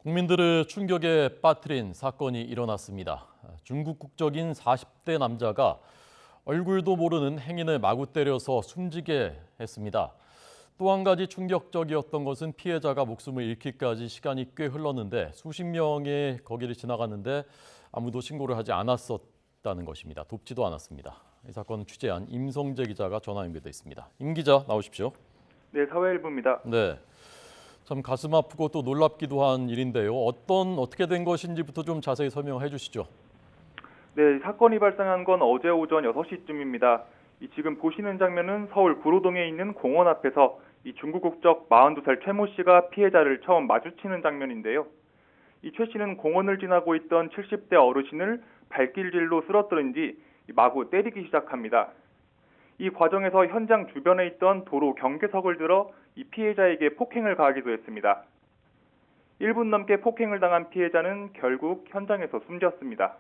국민들을 충격에 빠뜨린 사건이 일어났습니다. 중국 국적인 40대 남자가 얼굴도 모르는 행인을 마구 때려서 숨지게 했습니다. 또 한 가지 충격적이었던 것은 피해자가 목숨을 잃기까지 시간이 꽤 흘렀는데 수십 명이 거기를 지나갔는데 아무도 신고를 하지 않았었다는 것입니다. 돕지도 않았습니다. 이 사건 취재한 임성재 기자가 전화 연결돼 있습니다. 임 기자 나오십시오. 네, 사회일보입니다. 네. 참 가슴 아프고 또 놀랍기도 한 일인데요. 어떻게 된 것인지부터 좀 자세히 설명해 주시죠. 네, 사건이 발생한 건 어제 오전 6시쯤입니다. 지금 보시는 장면은 서울 구로동에 있는 공원 앞에서 이 중국 국적 42살 최모 씨가 피해자를 처음 마주치는 장면인데요. 이 최 씨는 공원을 지나고 있던 70대 어르신을 발길질로 쓰러뜨린 뒤 마구 때리기 시작합니다. 이 과정에서 현장 주변에 있던 도로 경계석을 들어 이 피해자에게 폭행을 가하기도 했습니다. 1분 넘게 폭행을 당한 피해자는 결국 현장에서 숨졌습니다.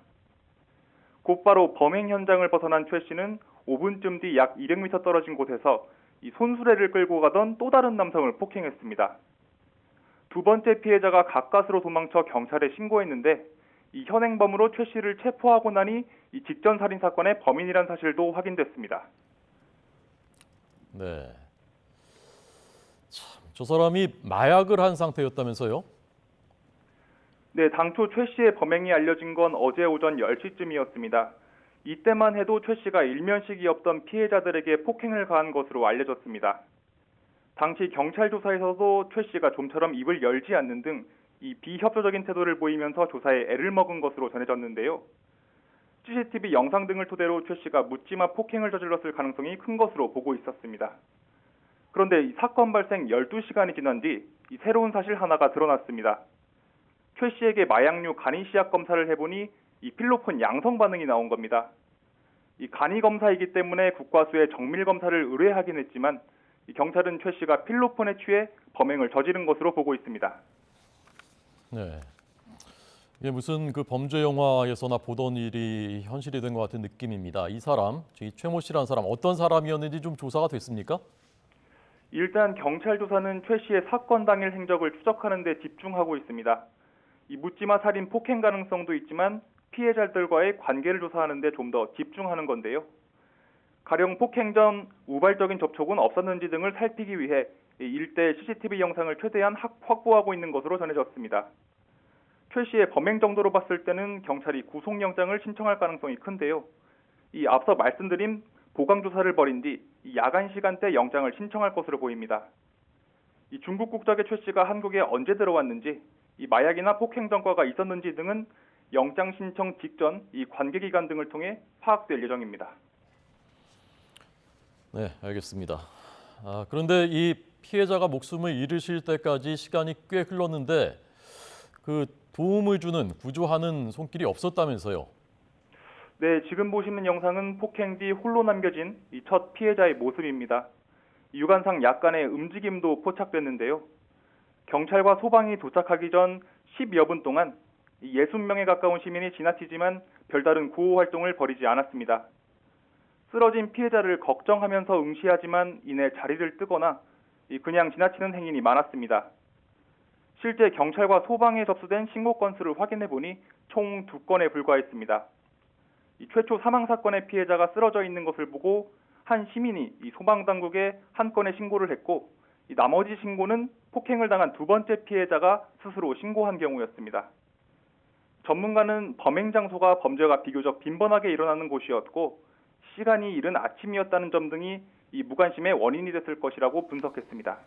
곧바로 범행 현장을 벗어난 최 씨는 5분쯤 뒤 약 200m 떨어진 곳에서 이 손수레를 끌고 가던 또 다른 남성을 폭행했습니다. 두 번째 피해자가 가까스로 도망쳐 경찰에 신고했는데 이 현행범으로 최 씨를 체포하고 나니 이 직전 살인 사건의 범인이란 사실도 확인됐습니다. 네. 참, 저 사람이 마약을 한 상태였다면서요? 네, 당초 최 씨의 범행이 알려진 건 어제 오전 10시쯤이었습니다. 이때만 해도 최 씨가 일면식이 없던 피해자들에게 폭행을 가한 것으로 알려졌습니다. 당시 경찰 조사에서도 최 씨가 좀처럼 입을 열지 않는 등 이 비협조적인 태도를 보이면서 조사에 애를 먹은 것으로 전해졌는데요. CCTV 영상 등을 토대로 최 씨가 묻지마 폭행을 저질렀을 가능성이 큰 것으로 보고 있었습니다. 그런데 이 사건 발생 12시간이 지난 뒤 이 새로운 사실 하나가 드러났습니다. 최 씨에게 마약류 간이 시약 검사를 해보니 이 필로폰 양성 반응이 나온 겁니다. 이 간이 검사이기 때문에 국과수에 정밀 검사를 의뢰하긴 했지만 이 경찰은 최 씨가 필로폰에 취해 범행을 저지른 것으로 보고 있습니다. 네. 이게 무슨 그 범죄 영화에서나 보던 일이 현실이 된 것 같은 느낌입니다. 이 사람, 이 최모 씨라는 사람 어떤 사람이었는지 좀 조사가 됐습니까? 일단 경찰 조사는 최 씨의 사건 당일 행적을 추적하는 데 집중하고 있습니다. 이 묻지마 살인 폭행 가능성도 있지만 피해자들과의 관계를 조사하는 데 좀 더 집중하는 건데요. 가령 폭행 전 우발적인 접촉은 없었는지 등을 살피기 위해 일대 CCTV 영상을 최대한 확보하고 있는 것으로 전해졌습니다. 최 씨의 범행 정도로 봤을 때는 경찰이 구속영장을 신청할 가능성이 큰데요. 이 앞서 말씀드린 보강 조사를 벌인 뒤 야간 시간대 영장을 신청할 것으로 보입니다. 이 중국 국적의 최 씨가 한국에 언제 들어왔는지, 이 마약이나 폭행 전과가 있었는지 등은 영장 신청 직전 이 관계기관 등을 통해 파악될 예정입니다. 네, 알겠습니다. 그런데 이 피해자가 목숨을 잃으실 때까지 시간이 꽤 흘렀는데 그 도움을 주는 구조하는 손길이 없었다면서요? 네, 지금 보시는 영상은 폭행 뒤 홀로 남겨진 이 첫 피해자의 모습입니다. 육안상 약간의 움직임도 포착됐는데요. 경찰과 소방이 도착하기 전 10여 분 동안 60명에 가까운 시민이 지나치지만 별다른 구호 활동을 벌이지 않았습니다. 쓰러진 피해자를 걱정하면서 응시하지만 이내 자리를 뜨거나 그냥 지나치는 행인이 많았습니다. 실제 경찰과 소방에 접수된 신고 건수를 확인해보니 총 2건에 불과했습니다. 최초 사망 사건의 피해자가 쓰러져 있는 것을 보고 한 시민이 소방당국에 한 건의 신고를 했고 나머지 신고는 폭행을 당한 두 번째 피해자가 스스로 신고한 경우였습니다. 전문가는 범행 장소가 범죄가 비교적 빈번하게 일어나는 곳이었고 시간이 이른 아침이었다는 점 등이 이 무관심의 원인이 됐을 것이라고 분석했습니다.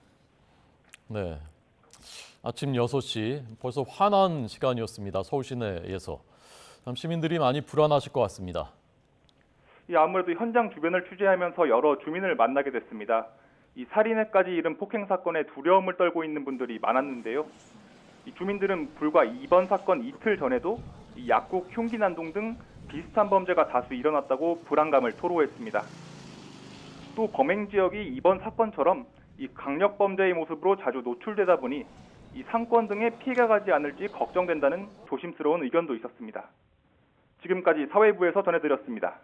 네. 아침 6시 벌써 환한 시간이었습니다. 서울 시내에서. 참 시민들이 많이 불안하실 것 같습니다. 아무래도 현장 주변을 취재하면서 여러 주민을 만나게 됐습니다. 이 살인에까지 이른 폭행 사건에 두려움을 떨고 있는 분들이 많았는데요. 이 주민들은 불과 이번 사건 이틀 전에도 이 약국 흉기 난동 등 비슷한 범죄가 다수 일어났다고 불안감을 토로했습니다. 또 범행 지역이 이번 사건처럼 이 강력 범죄의 모습으로 자주 노출되다 보니 이 상권 등에 피해가 가지 않을지 걱정된다는 조심스러운 의견도 있었습니다. 지금까지 사회부에서 전해드렸습니다.